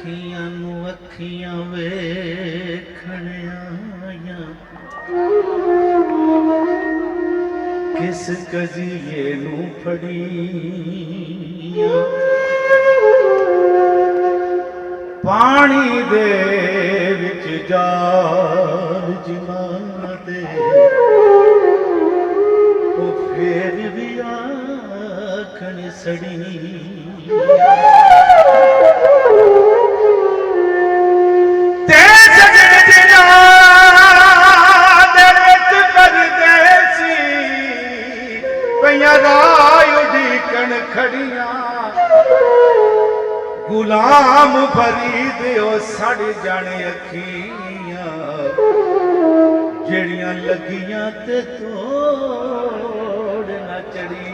अखियां नू अखियां वेखण आया किस कजिए नू फड़िया पानी दे विच जाल जिमा दे ओ फिर भी आखण सड़ी गुलाम फरीद ओ सड़ जाने अखियां जड़ियां लगियां ते तोड़ ना चढ़ी